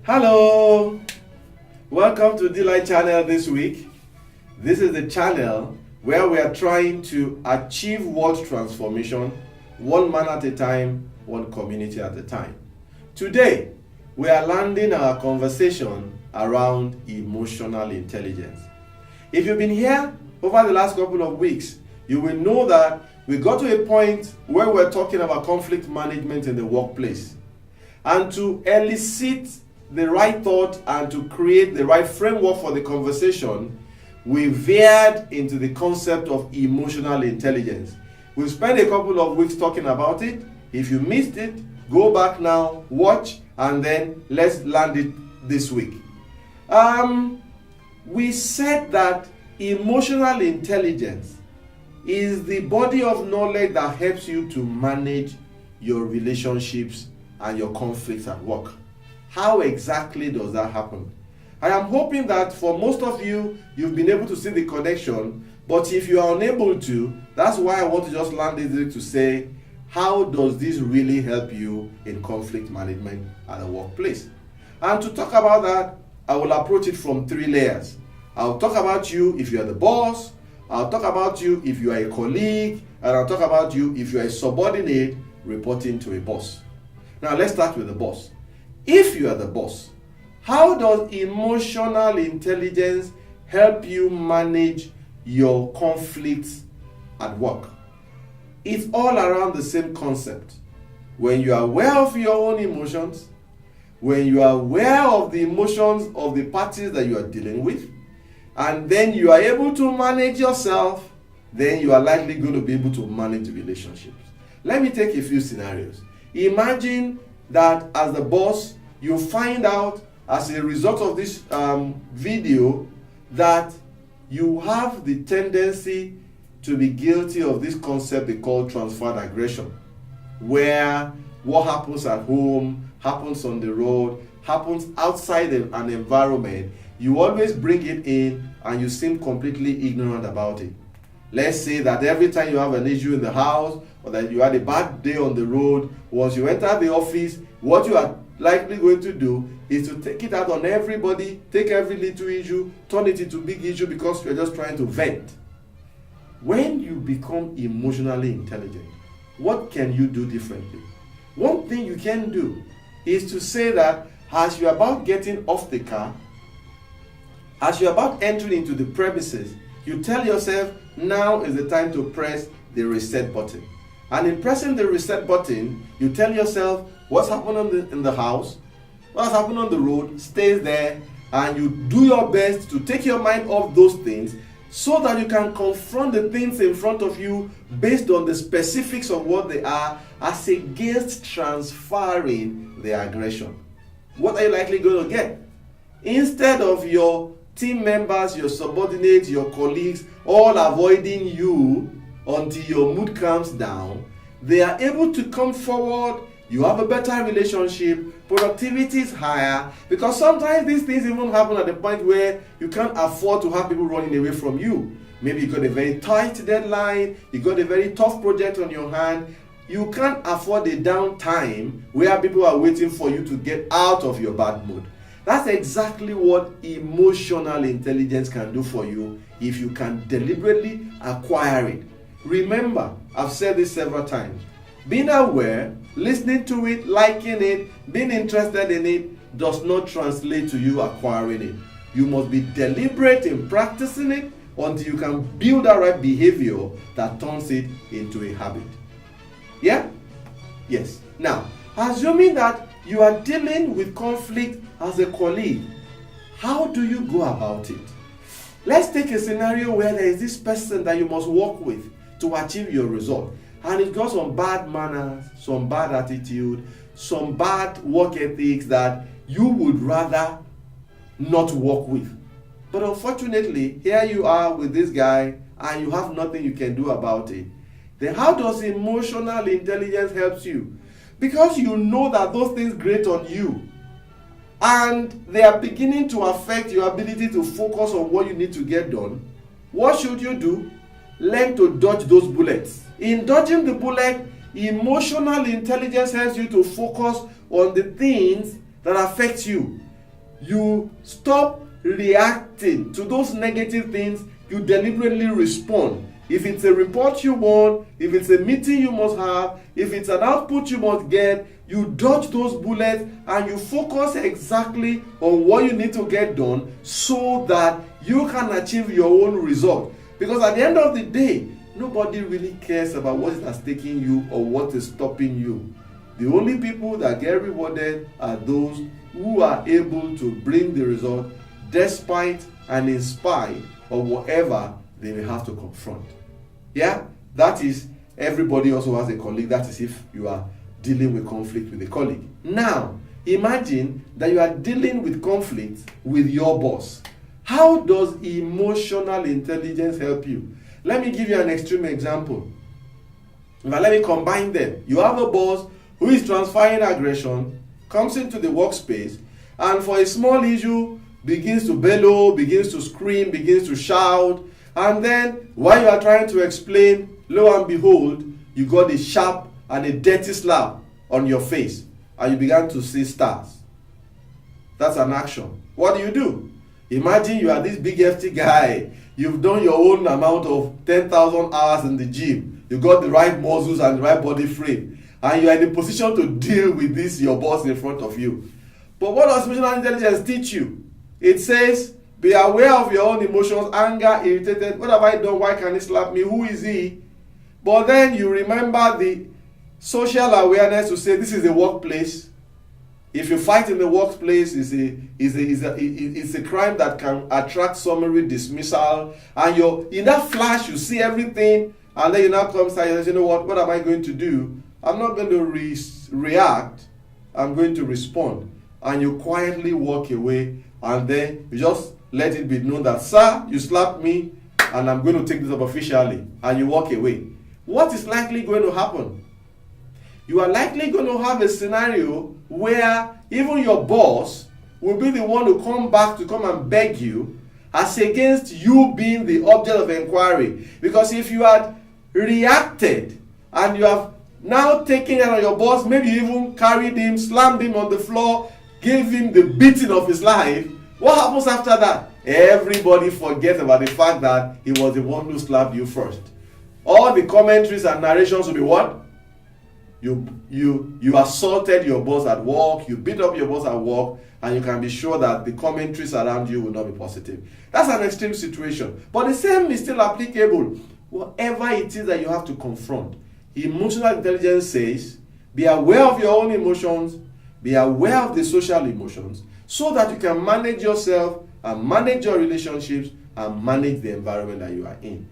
Hello, welcome to Delight Channel this week. This is the channel where we are trying to achieve world transformation, one man at a time, one community at a time. Today, we are landing our conversation around emotional intelligence. If you've been here over the last couple of weeks, you will know that we got to a point where we're talking about conflict management in the workplace. And to elicit the right thought and to create the right framework for the conversation, we veered into the concept of emotional intelligence. We've spent a couple of weeks talking about it. If you missed it, go back now, watch, and then let's land it this week. We said that emotional intelligence is the body of knowledge that helps you to manage your relationships and your conflicts at work. How exactly does that happen? I am hoping that for most of you, you've been able to see the connection, but if you are unable to, that's why I want to just land it to say, how does this really help you in conflict management at the workplace? And to talk about that, I will approach it from three layers. I'll talk about you if you are the boss, I'll talk about you if you are a colleague, and I'll talk about you if you are a subordinate reporting to a boss. Now let's start with the boss. If you are the boss, how does emotional intelligence help you manage your conflicts at work? It's all around the same concept. When you are aware of your own emotions, when you are aware of the emotions of the parties that you are dealing with, and then you are able to manage yourself, then you are likely going to be able to manage relationships. Let me take a few scenarios. Imagine that as the boss, you find out as a result of this video that you have the tendency to be guilty of this concept they call transferred aggression, where what happens at home, happens on the road, happens outside an environment, you always bring it in and you seem completely ignorant about it. Let's say that every time you have an issue in the house or that you had a bad day on the road, once you enter the office, what you are likely going to do is to take it out on everybody, take every little issue, turn it into big issue because you're just trying to vent. When you become emotionally intelligent, what can you do differently? One thing you can do is to say that as you're about getting off the car, as you're about entering into the premises, you tell yourself, now is the time to press the reset button. And in pressing the reset button, you tell yourself what's happening in the house, what's happening on the road, stays there, and you do your best to take your mind off those things so that you can confront the things in front of you based on the specifics of what they are, as against transferring the aggression. What are you likely going to get? Instead of your team members, your subordinates, your colleagues all avoiding you until your mood calms down, they are able to come forward, you have a better relationship, productivity is higher, because sometimes these things even happen at the point where you can't afford to have people running away from you. Maybe you got a very tight deadline, you got a very tough project on your hand, you can't afford a downtime where people are waiting for you to get out of your bad mood. That's exactly what emotional intelligence can do for you if you can deliberately acquire it. Remember, I've said this several times, being aware, listening to it, liking it, being interested in it does not translate to you acquiring it. You must be deliberate in practicing it until you can build that right behavior that turns it into a habit. Yeah? Yes. Now, assuming that you are dealing with conflict as a colleague, how do you go about it? Let's take a scenario where there is this person that you must work with to achieve your result, and it's got some bad manners, some bad attitude, some bad work ethics that you would rather not work with. But unfortunately, here you are with this guy and you have nothing you can do about it. Then how does emotional intelligence help you? Because you know that those things grate on you and they are beginning to affect your ability to focus on what you need to get done. What should you do? Learn to dodge those bullets. In dodging the bullet, emotional intelligence helps you to focus on the things that affect you. you stop reacting to those negative things. You deliberately respond. If it's a report you want, if it's a meeting you must have, if it's an output you must get, you dodge those bullets and you focus exactly on what you need to get done so that you can achieve your own result. Because at the end of the day, nobody really cares about what is at taking you or what is stopping you. The only people that get rewarded are those who are able to bring the result despite and in spite of whatever they may have to confront. Yeah, that is, everybody also has a colleague. That is if you are dealing with conflict with a colleague. Now, imagine that you are dealing with conflict with your boss. How does emotional intelligence help you? Let me give you an extreme example. Now, let me combine them. You have a boss who is transferring aggression, comes into the workspace, and for a small issue, begins to bellow, begins to scream, begins to shout, and then while you are trying to explain, lo and behold, you got a sharp and a dirty slap on your face, and you began to see stars. That's an action. What do? Imagine you are this big hefty guy. You've done your own amount of 10,000 hours in the gym. You got the right muscles and the right body frame, and you are in a position to deal with this, your boss in front of you. But what does emotional intelligence teach you? It says, be aware of your own emotions, anger, irritated. What have I done? Why can he slap me? Who is he? But then you remember the social awareness to say this is a workplace. If you fight in the workplace, it's a crime that can attract summary dismissal. And in that flash, you see everything, and then you now come and say, you know what am I going to do? I'm not going to react. I'm going to respond. And you quietly walk away, and then you just let it be known that, sir, you slapped me, and I'm going to take this up officially, and you walk away. What is likely going to happen? You are likely going to have a scenario where even your boss will be the one to come back to come and beg you, as against you being the object of inquiry. Because if you had reacted and you have now taken it on your boss, maybe you even carried him, slammed him on the floor, gave him the beating of his life, what happens after that? Everybody forgets about the fact that he was the one who slapped you first. All the commentaries and narrations will be what? You assaulted your boss at work, you beat up your boss at work, and you can be sure that the commentaries around you will not be positive. That's an extreme situation. But the same is still applicable. Whatever it is that you have to confront, emotional intelligence says, be aware of your own emotions, be aware of the social emotions, so that you can manage yourself and manage your relationships and manage the environment that you are in.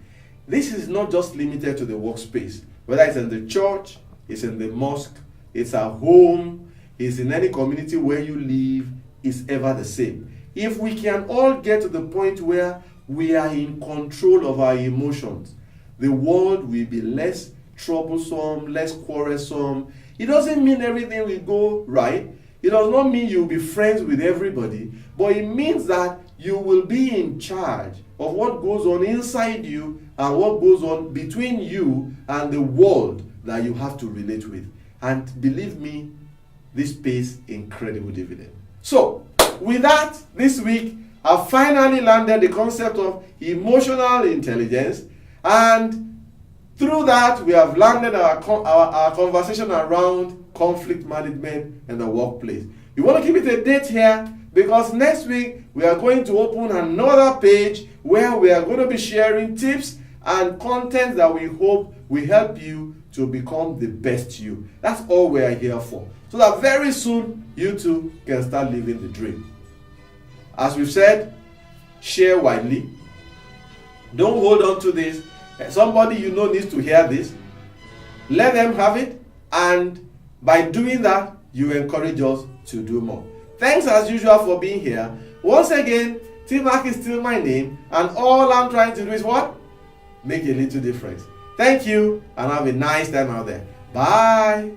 This is not just limited to the workspace. Whether it's in the church, it's in the mosque, it's at home, it's in any community where you live, it's ever the same. If we can all get to the point where we are in control of our emotions, the world will be less troublesome, less quarrelsome. It doesn't mean everything will go right. It does not mean you'll be friends with everybody, but it means that you will be in charge of what goes on inside you and what goes on between you and the world that you have to relate with. And believe me, this pays incredible dividend. So, with that, this week, I finally landed the concept of emotional intelligence, and through that, we have landed our conversation around conflict management in the workplace. You want to keep it a date here, because next week we are going to open another page where we are going to be sharing tips and content that we hope will help you to become the best you. That's all we are here for. So that very soon you too can start living the dream. As we've said, share widely. Don't hold on to this. Somebody you know needs to hear this. Let them have it, and by doing that, you encourage us to do more. Thanks as usual for being here. Once again, T-Mac is still my name, and all I'm trying to do is what? Make a little difference. Thank you, and have a nice time out there. Bye.